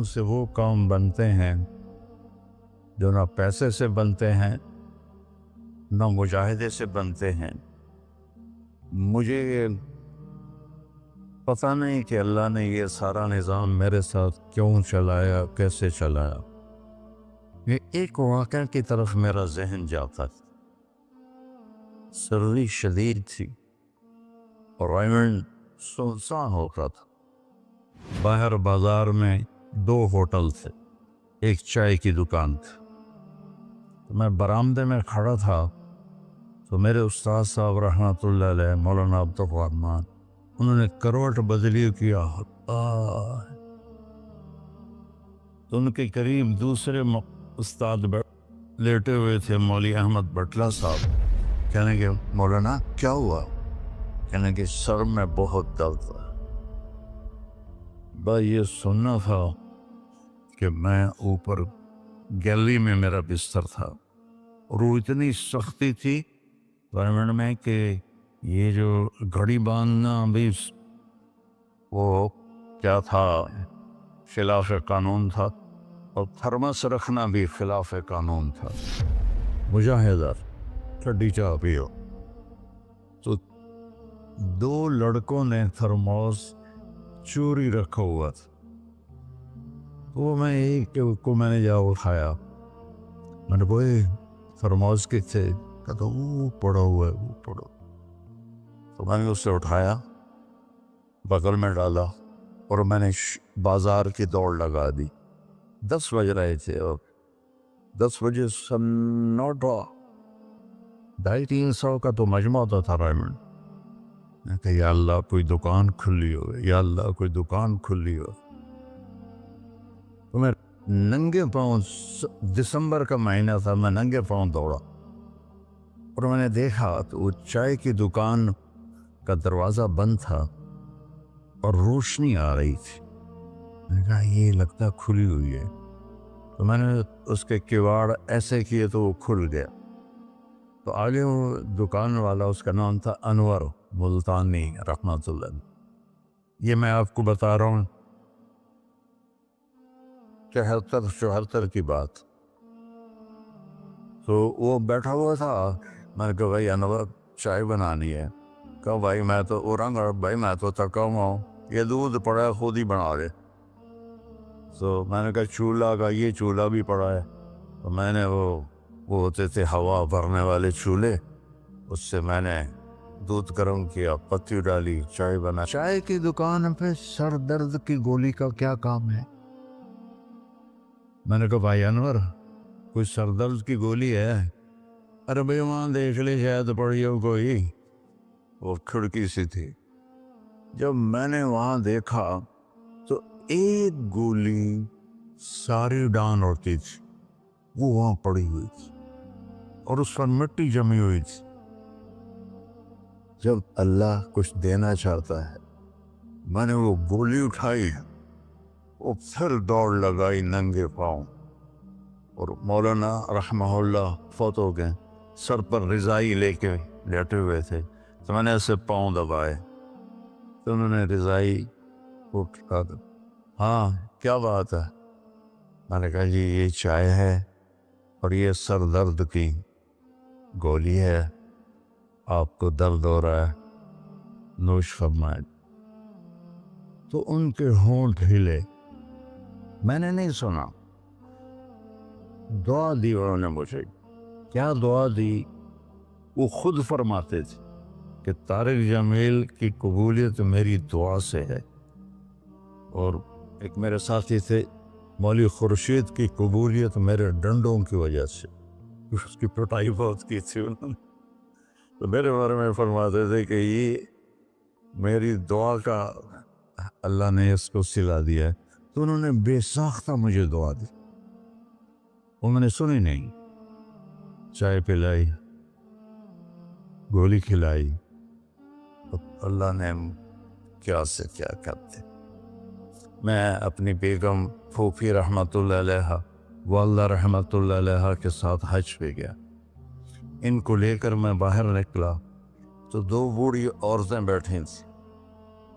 لوگوں سے وہ کام بنتے ہیں جو نہ پیسے سے بنتے ہیں نہ مجاہدے سے بنتے ہیں۔ مجھے پتہ نہیں کہ اللہ نے یہ سارا نظام میرے ساتھ کیوں چلایا، کیسے چلایا۔ یہ ایک واقعہ کی طرف میرا ذہن جاتا تھا۔ سردی شدید تھی اور ایونٹ سنسان ہوتا تھا۔ باہر بازار میں 2 ہوٹل تھے، ایک چائے کی دکان تھی۔ میں برآمدے میں کھڑا تھا تو میرے استاد صاحب رحمۃ اللہ علیہ مولانا عبدالرحمن، انہوں نے کروٹ بدلی کیا۔ تو ان کے قریب دوسرے استاد لیٹے ہوئے تھے، مولوی احمد بٹلہ صاحب۔ کہنے کہ مولانا کیا ہوا؟ کہنے کہ سر میں بہت درد ہے۔ بس یہ سننا تھا کہ میں اوپر گیلری میں میرا بستر تھا اور وہ اتنی سختی تھی گورنمنٹ میں کہ یہ جو گھڑی باندھنا بھی وہ کیا تھا، خلاف قانون تھا، اور تھرمس رکھنا بھی خلاف قانون تھا۔ مجاہدہ ٹھنڈی چاہ پیو۔ تو 2 لڑکوں نے تھرموس چوری رکھا ہوا تھا، وہ میں ایک کو میں نے جا اٹھایا۔ میں نے کوئی تھرموس کے تھے، کہتا وہ پڑا ہوا ہے، وہ پڑا۔ تو میں نے اسے اٹھایا، بغل میں ڈالا اور میں نے بازار کی دوڑ لگا دی۔ 10 بج رہے تھے اور 10 بجے سناٹا، 250-300 کا تو مجمع ہوتا تھا رائمنڈ۔ میں کہا یا اللہ کوئی دکان کھلی ہو، یا اللہ کوئی دکان کھلی ہو۔ تو میں ننگے پاؤں، دسمبر کا مہینہ تھا، میں ننگے پاؤں دوڑا اور میں نے دیکھا تو وہ چائے کی دکان کا دروازہ بند تھا اور روشنی آ رہی تھی۔ میں نے کہا یہ لگتا کھلی ہوئی ہے۔ تو میں نے اس کے کواڑ ایسے کیے تو وہ کھل گیا۔ تو آگے وہ دکان والا، اس کا نام تھا انور ملتانی رحمۃ اللہ۔ یہ میں آپ کو بتا رہا ہوں 73-74 کی بات۔ تو وہ بیٹھا ہوا تھا۔ میں نے کہا بھائی انور چائے بنانی ہے۔ کہا بھائی میں تو بھائی میں تو تھکا ہوا ہوں، یہ دودھ پڑا ہے خود ہی بنا لے۔ تو میں نے کہا چولہا کا، یہ چولہا بھی پڑا ہے۔ تو میں نے وہ ہوتے تھے ہوا بھرنے والے چولہے، اس سے میں نے دودھ گرم کیا، پتی ڈالی، چائے بنا۔ چائے کی دکان پہ سر درد کی گولی کا کیا کام ہے؟ میں نے کہا بھائی انور کوئی سر درد کی گولی ہے؟ ارے بھائی وہاں دیکھ لے شاید پڑی ہو کوئی، وہ کھڑکی سی تھی۔ جب میں نے وہاں دیکھا تو ایک گولی ساری ڈان ہوتی تھی، وہ وہاں پڑی ہوئی تھی اور اس پر مٹی جمی ہوئی تھی۔ جب اللہ کچھ دینا چاہتا ہے، میں نے وہ گولی اٹھائی، وہ پھر دوڑ لگائی ننگے پاؤں، اور مولانا رحمہ اللہ فوت ہو گئے، سر پر رضائی لے کے لیٹے ہوئے تھے۔ تو میں نے ایسے پاؤں دبائے تو انہوں نے رضائی اٹھا کر، ہاں کیا بات ہے؟ میں نے کہا جی یہ چائے ہے اور یہ سر درد کی گولی ہے، آپ کو درد ہو رہا ہے، نوش فرمائیں۔ تو ان کے ہونٹ ہلے۔ میں نے نہیں سنا، دعا دی انہوں نے مجھے۔ کیا دعا دی؟ وہ خود فرماتے تھے کہ طارق جمیل کی قبولیت میری دعا سے ہے، اور ایک میرے ساتھی تھے مولوی خورشید کی قبولیت میرے ڈنڈوں کی وجہ سے، اس کی پٹائی بہت کی تھی انہوں نے۔ تو میرے بارے میں فرماتے تھے کہ یہ میری دعا کا اللہ نے اس کو سلا دیا ہے۔ تو انہوں نے بے ساختہ مجھے دعا دی، وہ میں نے سنی نہیں۔ چائے پلائی، گولی کھلائی، اللہ نے کیا سے کیا کرتے۔ میں اپنی بیگم پھوپھی رحمۃ اللہ علیہ، والدہ رحمۃ اللہ علیہ کے ساتھ حج پہ گیا۔ ان کو لے کر میں باہر نکلا تو 2 بوڑھی عورتیں بیٹھی تھیں۔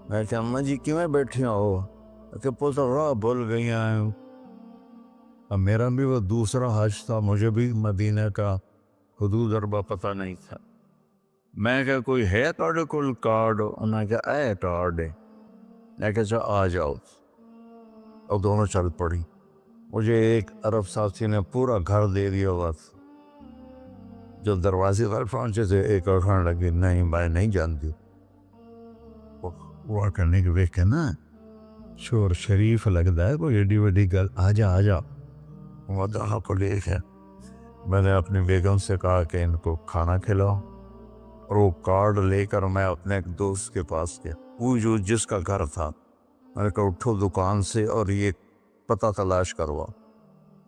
میں کہ اماں جی کیوں بیٹھی ہو؟ کہ پتہ بھول گئی ہیں. اب میرا بھی وہ دوسرا حج تھا, مجھے بھی مدینہ کا حدود اربا پتہ نہیں تھا. میں کہا کوئی ہے تھوڑے کول کارڈ؟ انہوں نے کہا اے کارڈ ہے. میں کہا اچھا آ جاؤ. اور دونوں چل پڑی. مجھے ایک عرب ساتھی نے پورا گھر دے دیا ہوا تھا. جو دروازے پر پہنچے تھے ایک اور کھانے لگی, نہیں میں نہیں جانتی. وہ کرنے کے ویک ہے نا شور شریف لگتا ہے کوئی ایڈی وڈی گل, آ جا آ جا. وہ جہاں کو لے کے میں نے اپنی بیگم سے کہا کہ ان کو کھانا کھلاؤ, اور وہ کارڈ لے کر میں اپنے ایک دوست کے پاس گیا, وہ جو جس کا گھر تھا. میں نے کہا اٹھو دکان سے اور یہ پتہ تلاش کروا.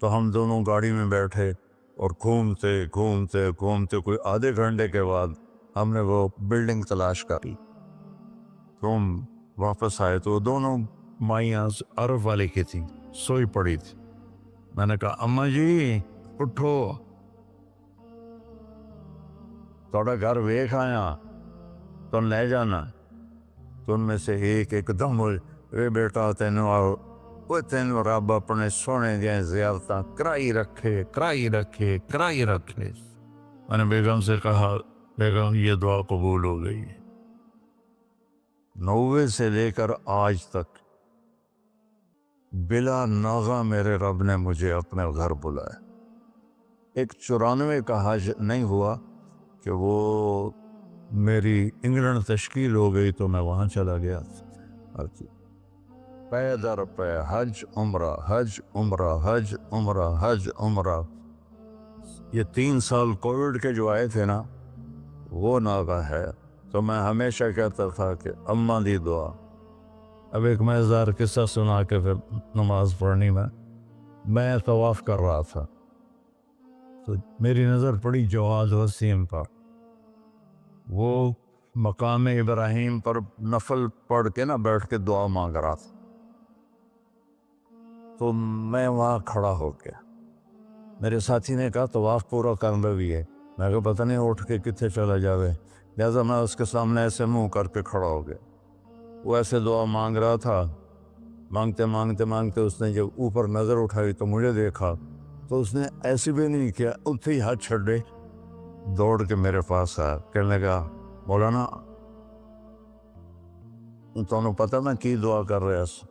تو ہم دونوں گاڑی میں بیٹھے اور گھومتے گھومتے گھومتے کوئی آدھے گھنٹے کے بعد ہم نے وہ بلڈنگ تلاش کری. تو ہم واپس آئے تو دونوں مائیاں عرب والے کی تھیں, سوئی پڑی تھی. میں نے کہا اماں جی اٹھو, تھوڑا گھر ویکھ آیا تو لے جانا. تو ان میں سے ایک دم اے بیٹا تینوں رب اپنے سونے دیا زیارتاں کرائی رکھے. میں نے بیگم سے کہا بیگم یہ دعا قبول ہو گئی. 90 سے لے کر آج تک بلا ناغہ میرے رب نے مجھے اپنے گھر بلایا. ایک 94 کا حج نہیں ہوا کہ وہ میری انگلینڈ تشکیل ہو گئی تو میں وہاں چلا گیا. پے در پے حج عمرہ حج عمرہ حج عمرہ حج عمرہ. یہ 3 سال کووڈ کے جو آئے تھے نا وہ ناغہ ہے. تو میں ہمیشہ کہتا تھا کہ اماں دی دعا. اب ایک مزیدار قصہ سنا کے پھر نماز پڑھنی. میں طواف کر رہا تھا تو میری نظر پڑی جواد وسیم پر. وہ مقام ابراہیم پر نفل پڑھ کے نا بیٹھ کے دعا مانگ رہا تھا. تو میں وہاں کھڑا ہو گیا. میرے ساتھی نے کہا طواف پورا کرنا بھی ہے. میں کہا پتہ نہیں اٹھ کے کتنے چلا جاوے, لہٰذا میں اس کے سامنے ایسے منہ کر کے کھڑا ہو گیا. وہ ایسے دعا مانگ رہا تھا. مانگتے اس نے جب اوپر نظر اٹھائی تو مجھے دیکھا تو اس نے ایسے بھی نہیں کیا, اتنے ہی ہاتھ چھڑے دوڑ کے میرے پاس آیا. کہنے لگا مولانا تمہیں پتہ نا کی دعا کر رہے اس؟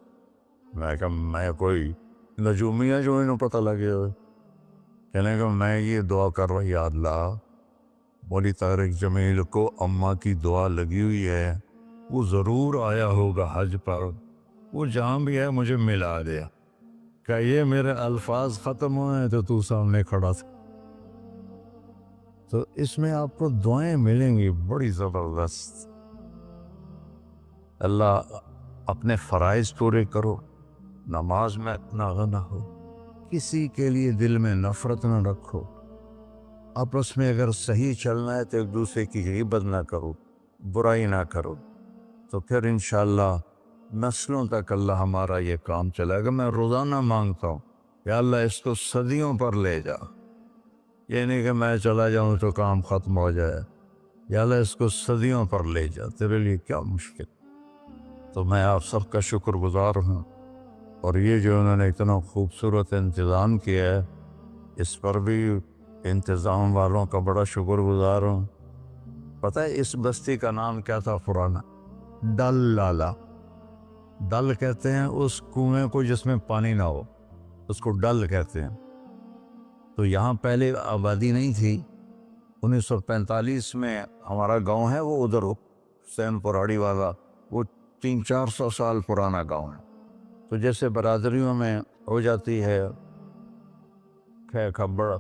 میں کہا میں کوئی نجومیہ جو انہوں پتہ لگے ہوئے. کہنے لگا میں یہ دعا کر رہا, یا اللہ مولی طارق جمیل کو اماں کی دعا لگی ہوئی ہے, وہ ضرور آیا ہوگا حج پر, وہ جہاں بھی ہے مجھے ملا دیا. کہ یہ میرے الفاظ ختم ہوئے تو تو سامنے کھڑا تھا. تو اس میں آپ کو دعائیں ملیں گی بڑی زبردست. اللہ اپنے فرائض پورے کرو, نماز میں اتنا نہ ہو, کسی کے لیے دل میں نفرت نہ رکھو, آپس میں اگر صحیح چلنا ہے تو ایک دوسرے کی غیبت نہ کرو, برائی نہ کرو, تو پھر انشاءاللہ نسلوں تک اللہ ہمارا یہ کام چلے گا. میں روزانہ مانگتا ہوں یا اللہ اس کو صدیوں پر لے جا. یہ نہیں کہ میں چلا جاؤں تو کام ختم ہو جائے. یا اللہ اس کو صدیوں پر لے جا, تیرے لیے کیا مشکل. تو میں آپ سب کا شکر گزار ہوں, اور یہ جو انہوں نے اتنا خوبصورت انتظام کیا ہے اس پر بھی انتظام والوں کا بڑا شکر گزار ہوں. پتہ ہے اس بستی کا نام کیا تھا پرانا؟ ڈل لالا. ڈل کہتے ہیں اس کنویں کو جس میں پانی نہ ہو, اس کو ڈل کہتے ہیں. تو یہاں پہلے آبادی نہیں تھی. 1945 میں ہمارا گاؤں ہے وہ ادھر حسین پراڑی والا, وہ 300-400 سال پرانا گاؤں ہے. تو جیسے برادریوں میں ہو جاتی ہے خبر,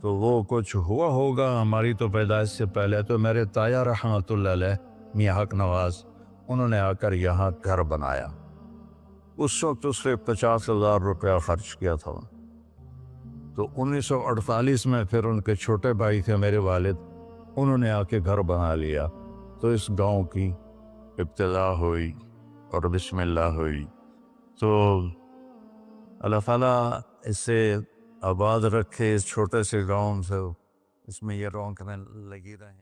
تو وہ کچھ ہوا ہوگا ہماری تو پیدائش سے پہلے. تو میرے تایا رحمۃ اللہ علیہ میاں حق نواز, انہوں نے آ کر یہاں گھر بنایا. اس وقت اس سے 50,000 روپیہ خرچ کیا تھا. تو 1948 میں پھر ان کے چھوٹے بھائی تھے میرے والد, انہوں نے آ کے گھر بنا لیا. تو اس گاؤں کی ابتدا ہوئی اور بسم اللہ ہوئی. تو اللہ تعالیٰ اس سے آباد رکھے, اس چھوٹے سے گاؤں سے اس میں یہ رونقیں لگی رہیں.